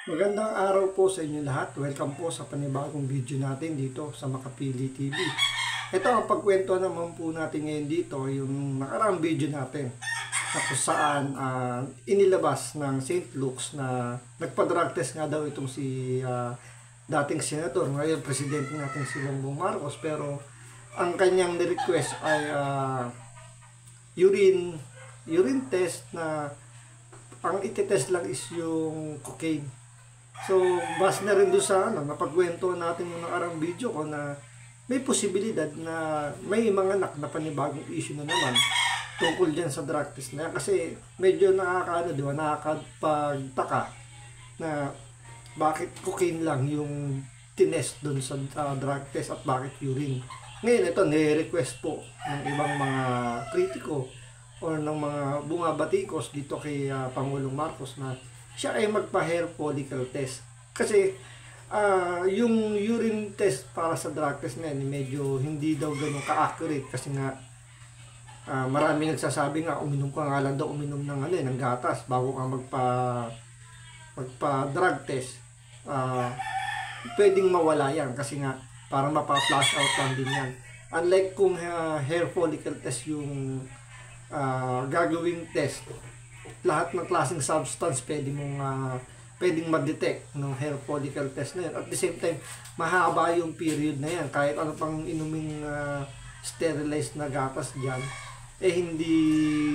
Magandang araw po sa inyo lahat. Welcome po sa panibagong video natin dito sa Makapili TV. Ito ang pagkwento naman po natin ngayon dito, yung nakaraang video natin na kung saan inilabas ng St. Luke's na nagpa-drug test nga daw itong si dating senador, ngayon presidente natin si Bongbong Marcos, pero ang kanyang request ay urine test na ang itetest lang is yung cocaine. So, base na rin doon sa napagkwento natin yung nakarang video ko na may posibilidad na may mga na panibagong issue na naman tungkol dyan sa drug test na yan. Kasi medyo nakakapagtaka na bakit cocaine lang yung tinest doon sa drug test at bakit urine. Ngayon ito, ni-request po ng ibang mga kritiko o ng mga bungabatikos dito kay Pangulong Marcos na siya ay magpa-hair follicle test. Kasi yung urine test para sa drug test na yan, medyo hindi daw ganun ka-accurate kasi nga marami nagsasabi nga uminom ng gatas bago ka magpa-drug test. Pwedeng mawala yan kasi nga parang mapa-flash out lang din yan. Unlike kung hair follicle test yung gagawing test, lahat ng klaseng substance pwedeng ma-detect ng hair follicle test na yan. At the same time, mahaba yung period na yan. Kahit ano pang inuming sterilized na gatas dyan, hindi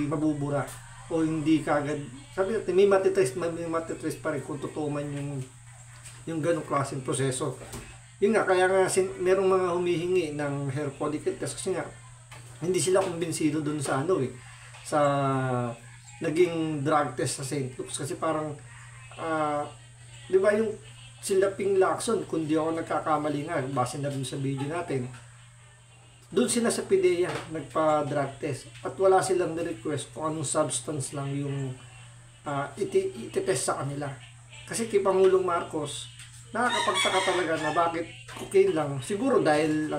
mabubura o hindi kagad. Sabi natin, may matitrace pa rin kung totoo man yung ganong klaseng proseso. Yun nga, kaya nga merong mga humihingi ng hair follicle test kasi nga hindi sila kumbinsido dun sa sa naging drug test sa St. Luke's. Kasi parang di ba yung sila Ping Lacson, kung di ako nagkakamali nga, base na rin sa video natin, doon sila sa PDEA nagpa-drug test at wala silang na-request kung anong substance lang yung iti-test sa kanila. Kasi kay Pangulong Marcos, nakakapagtaka talaga na bakit cocaine lang. Siguro dahil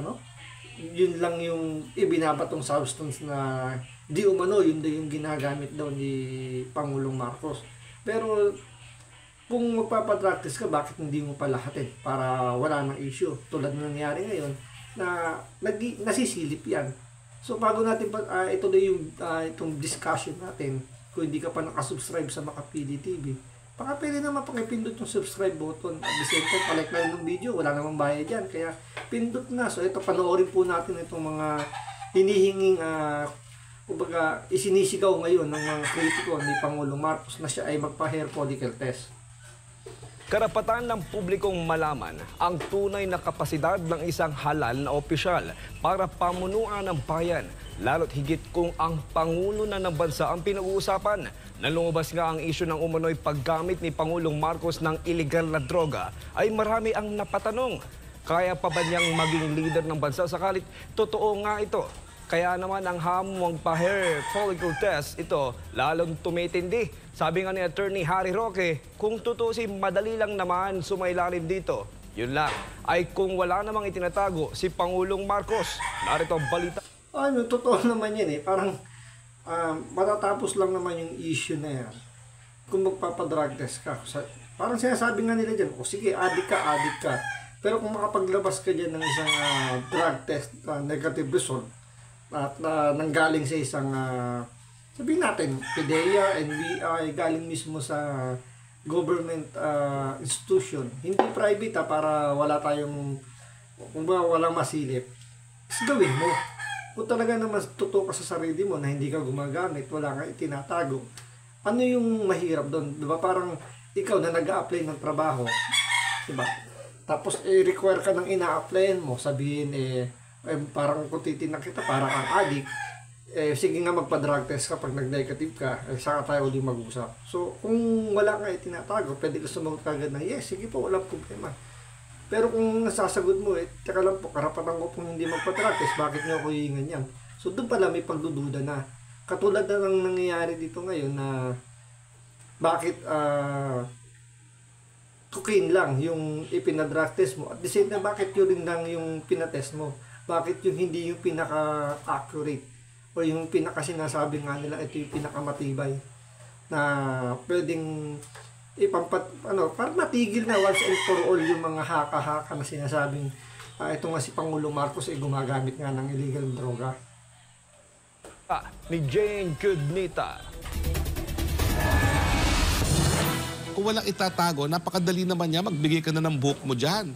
yun lang yung ibinabatong substance na di umano, yun daw yung ginagamit daw ni Pangulong Marcos. Pero kung magpapadrug test ka, bakit hindi mo pa lahatin para wala nang issue? Tulad na nangyari ngayon na nasisilip yan. So bago natin ito na yung itong discussion natin, kung hindi ka pa nakasubscribe sa Makapili TV, baka pwede naman pakipindot yung subscribe button. At the same time, palike na rin ng video, wala namang bayad yan, kaya pindot na. So ito, panoorin po natin itong mga hinihinging kumbaga isinisigaw ngayon ng mga kritiko ni Pangulong Marcos na siya ay magpa-hair follicle test. Karapatan ng publikong malaman ang tunay na kapasidad ng isang halal na opisyal para pamunuan ng bayan, lalo't higit kung ang Pangulo na ng bansa ang pinag-uusapan. Nalumabas nga ang isyu ng umano'y paggamit ni Pangulong Marcos ng iligal na droga ay marami ang napatanong. Kaya pa ba niyang maging leader ng bansa sakalit totoo nga ito? Kaya naman ang hamon pa-hair follicle test ito lalong tumitindi. Sabi nga ni Attorney Harry Roque, kung tutusin madali lang naman sumailalim dito. Yun lang ay kung wala namang itinatago si Pangulong Marcos. Narito ang balita. Totoo naman yan Parang matatapos lang naman yung issue na yan kung magpapadrug test ka. Parang sinasabi nga nila dyan, sige, addict ka. Pero kung makapaglabas ka dyan ng isang drug test negative result at nanggaling sa isang sabihin natin, PDEA, NBI, galing mismo sa government institution, hindi private para wala tayong, kung ba walang masilip, is gawin mo. Kung talaga naman totoo ka sa sarili mo na hindi ka gumagamit, wala kang itinatago, ano yung mahirap doon? Diba parang ikaw na nag-a-apply ng trabaho, diba? Tapos require ka ng ina-applyan mo, sabihin parang kung titinan kita, parang ang addict, sige nga magpa-drug test ka pag nag-negative ka, saka tayo ulit mag-usap. So, kung wala kang itinatago, pwede ka sumagot kagad na, yes, sige po, walang problema. Pero kung nasasagot mo, teka lang po, karapatan ko pong hindi magpa-drug test, bakit nyo ako hihingan yan? So, doon pala may pagdududa na. Katulad na ng nangyayari dito ngayon na bakit cocaine lang yung ipinadrug test mo, at the same time, bakit yun lang yung pinatest mo? Bakit yung hindi yung pinaka-accurate o yung pinaka-sinasabi nga nila ito yung pinakamatibay na pwedeng para matigil na once and for all yung mga haka-haka na sinasabing ito nga si Pangulo Marcos ay gumagamit nga ng illegal droga. Ni Jane Cudnita. Kung walang itatago, napakadali naman niya, magbigay ka na ng buhok mo dyan.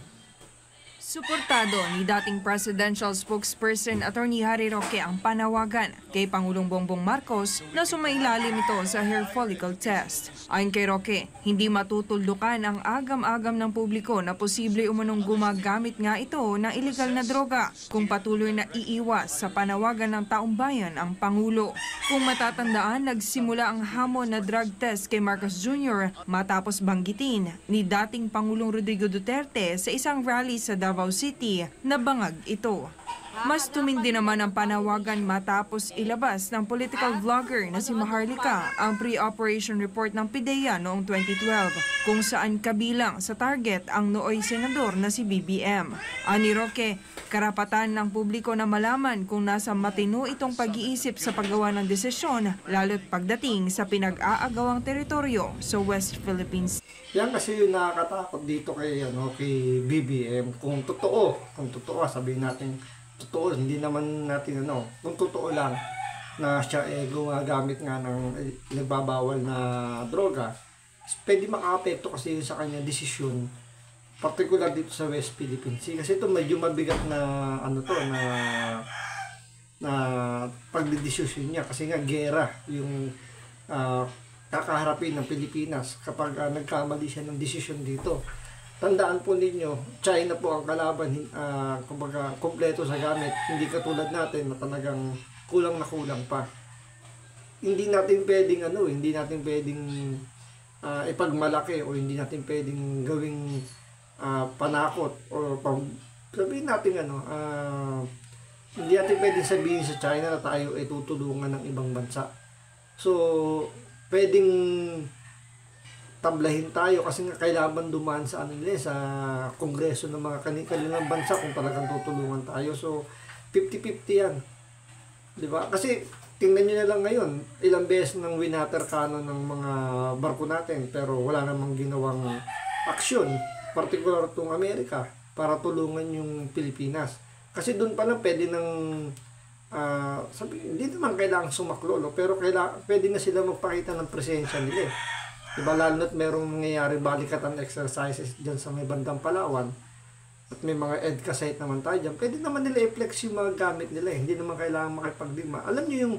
Suportado ni dating presidential spokesperson Attorney Harry Roque ang panawagan kay Pangulong Bongbong Marcos na sumailalim ito sa hair follicle test. Ayon kay Roque, hindi matutuldukan ang agam-agam ng publiko na posible umunong gumagamit nga ito ng illegal na droga kung patuloy na iiwas sa panawagan ng taong bayan ang Pangulo. Kung matatandaan, nagsimula ang hamon na drug test kay Marcos Jr. matapos banggitin ni dating Pangulong Rodrigo Duterte sa isang rally sa Davao City na bangag ito. Mas tumindi naman ang panawagan matapos ilabas ng political vlogger na si Maharlika ang pre-operation report ng PIDEA noong 2012 kung saan kabilang sa target ang nooy senador na si BBM. Ani Roque, karapatan ng publiko na malaman kung nasa matino itong pag-iisip sa paggawa ng desisyon lalo't pagdating sa pinag-aagawang teritoryo sa West Philippines. Yan kasi yung nakakatakot dito kay BBM. Kung totoo sabihin natin totoo, hindi naman natin kung totoo lang na siya gumagamit nga ng nagbabawal na droga, pwede makaapekto kasi yun sa kanyang desisyon, particular dito sa West Philippines. Kasi ito medyo mabigat na na pagdedesisyon niya kasi nga gera yung kakaharapin ng Pilipinas kapag nagkamali siya ng desisyon dito. Tandaan po ninyo, China po ang kalaban, kumbaga kompleto sa gamit, hindi katulad natin na talagang kulang na kulang pa. Hindi natin pwedeng ipagmalaki o hindi natin pwedeng gawing panakot o sabihin natin hindi natin pwedeng sabihin sa China na tayo ay tutulungan ng ibang bansa. So, pwedeng tablahin tayo kasi nga kailangan dumaan sa sa kongreso ng mga kanilang bansa kung talagang tutulungan tayo. So 50-50 yan, di ba? Kasi tingnan nyo na lang ngayon, ilang beses nang winater canon ng mga barko natin pero wala namang ginawang aksyon, particular itong Amerika, para tulungan yung Pilipinas. Kasi doon pa lang pwede nang hindi naman kailangan sumaklolo, pero pwede na sila magpakita ng presensya nila. Diba, lalo na't merong nangyayari balikatan exercises dyan sa may bandang Palawan at may mga EDCA site naman tayo dyan, pwede naman nila i-flex yung mga gamit nila. Hindi naman kailangan makipagdigma. Alam nyo yung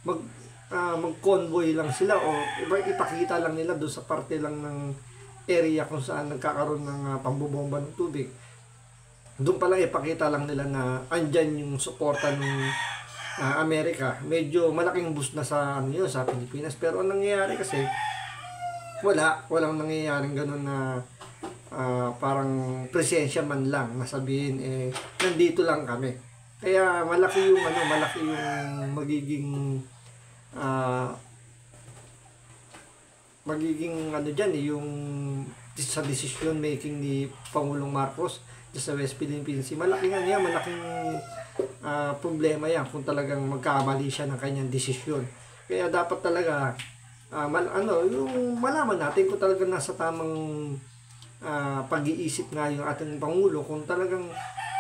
mag-convoy lang sila o ipakita lang nila doon sa parte lang ng area kung saan nagkakaroon ng pambubomba ng tubig. Doon pa lang ipakita lang nila na andyan yung suporta ng Amerika. Medyo malaking boost na sa sa Pilipinas, pero ang nangyayari kasi walang nangyayaring ganun na parang presensya man lang na sabihin nandito lang kami. Kaya malaki yung magiging yung sa decision making ni Pangulong Marcos sa West Philippines. Malaking problema yan kung talagang magkamali siya ng kanyang desisyon. Kaya dapat talaga yung malaman natin kung talagang nasa tamang pag-iisip nga yung ating Pangulo, kung talagang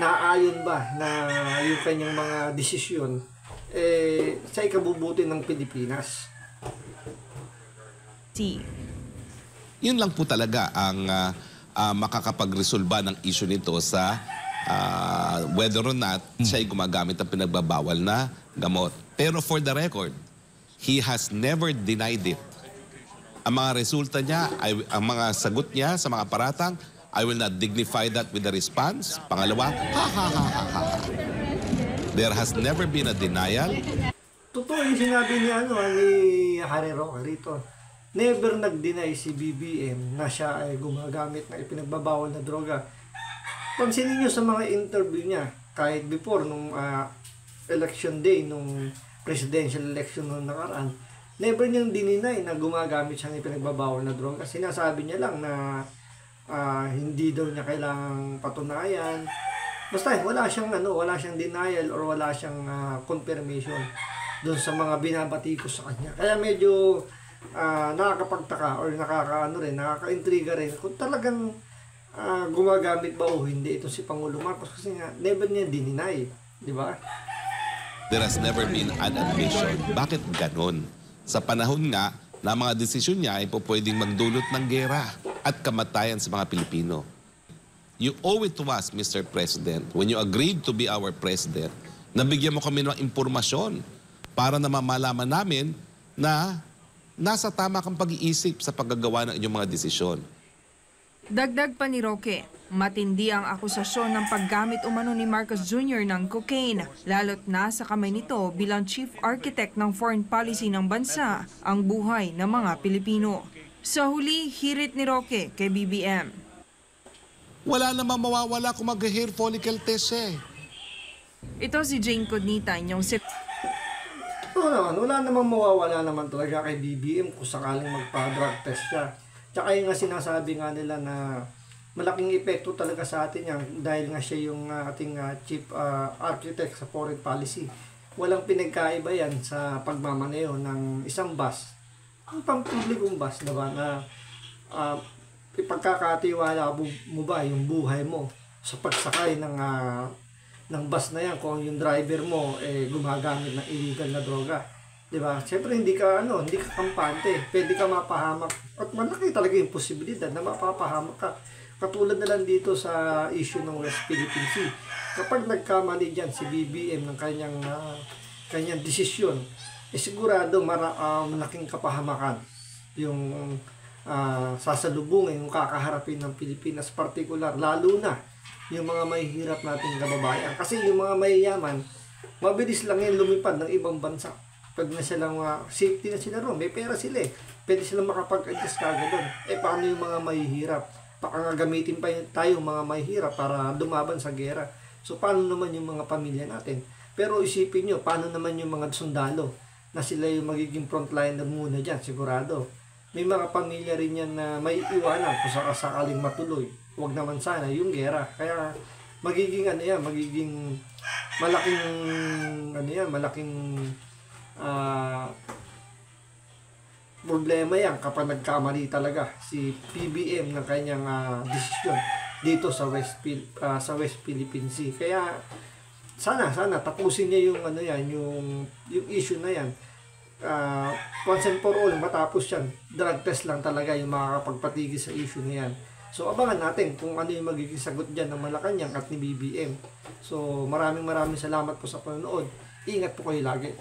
naaayon ba na yung kanyang mga desisyon sa ikabubuti ng Pilipinas. Yun lang po talaga ang makakapagresolba ng issue nito sa whether or not siya ay gumagamit ng pinagbabawal na gamot. Pero for the record, he has never denied it. Ang mga resulta niya, ang mga sagot niya sa mga paratang, I will not dignify that with a response. Pangalawa, there has never been a denial. Totoo yung sinabi ni Harry Roque rito. Never nag-deny si BBM na siya ay gumagamit ng ipinagbabawal na droga. Pansinin niyo sa mga interview niya, kahit before nung election day, nung presidential election noong nakaraan, never niyang dininay na gumagamit siya ng pinagbabawal na droga. Sinasabi niya lang na hindi daw niya kailangang patunayan. Basta wala siyang denial or wala siyang confirmation doon sa mga binabatikos sa kanya. Kaya medyo nakakapagtaka or nakaka-intriga rin kung talagang gumagamit ba o hindi ito si Pangulong Marcos, kasi nga never niya dininay, di ba? There has never been an admission. Bakit ganon? Sa panahon nga na mga desisyon niya ay po pwedeng magdulot ng gera at kamatayan sa mga Pilipino. You owe it to us, Mr. President, when you agreed to be our president, nabigyan mo kami ng impormasyon para na mamalaman namin na nasa tama kang pag-iisip sa paggagawa ng inyong mga desisyon. Dagdag pa ni Roque, matindi ang akusasyon ng paggamit umano ni Marcos Jr. ng cocaine, lalo't nasa kamay nito bilang chief architect ng foreign policy ng bansa ang buhay ng mga Pilipino. Sa huli, hirit ni Roque kay BBM. Wala namang mawawala kung mag-hair follicle test eh. Ito si Jane Codnita, inyong Wala namang mawawala naman talaga kay BBM kung sakaling magpa-drug test siya. Tsaka yung nga sinasabi nga nila na malaking epekto talaga sa atin yan dahil nga siya yung ating chief architect sa foreign policy. Walang pinagkaiba yan sa pagmamaneho ng isang bus, ang pampublikong bus, diba, na ipagkakatiwala mo ba yung buhay mo sa pagsakay ng bus na yan kung yung driver mo gumagamit ng illegal na droga. Diba? Siyempre hindi ka kampante, pwede ka mapahamak at malaki talaga yung posibilidad na mapapahamak ka. Katulad na lang dito sa issue ng West Philippine Sea. Kapag nagkamali dyan si BBM ng kanyang desisyon, sigurado malaking kapahamakan yung sasalubungin, yung kakaharapin ng Pilipinas, particular, lalo na yung mga mahihirap nating kababayan. Kasi yung mga mayayaman, mabilis lang yan lumipad ng ibang bansa. Pag na silang safety na sila ron, may pera sila eh. Pwede silang makapag-adjust kagad doon. Paano yung mga mahihirap? Baka nga gamitin pa tayo mga mahihirap para dumaban sa gera. So, paano naman yung mga pamilya natin? Pero isipin nyo, paano naman yung mga sundalo na sila yung magiging frontliner muna dyan, sigurado. May mga pamilya rin yan na may iwanan kung sakaling matuloy. Huwag naman sana yung gera. Kaya magiging malaking problema yan kapag nagkamali talaga si PBM ng kanyang desisyon dito sa West Philippine Sea. Kaya sana tapusin niya yung issue na yan. Once and for all, matapos yan, drug test lang talaga yung makakapagpatigil sa issue na yan. So abangan natin kung ano yung magiging sagot dyan ng Malacanang at ni BBM. So maraming salamat po sa panonood. Ingat po kayo lagi.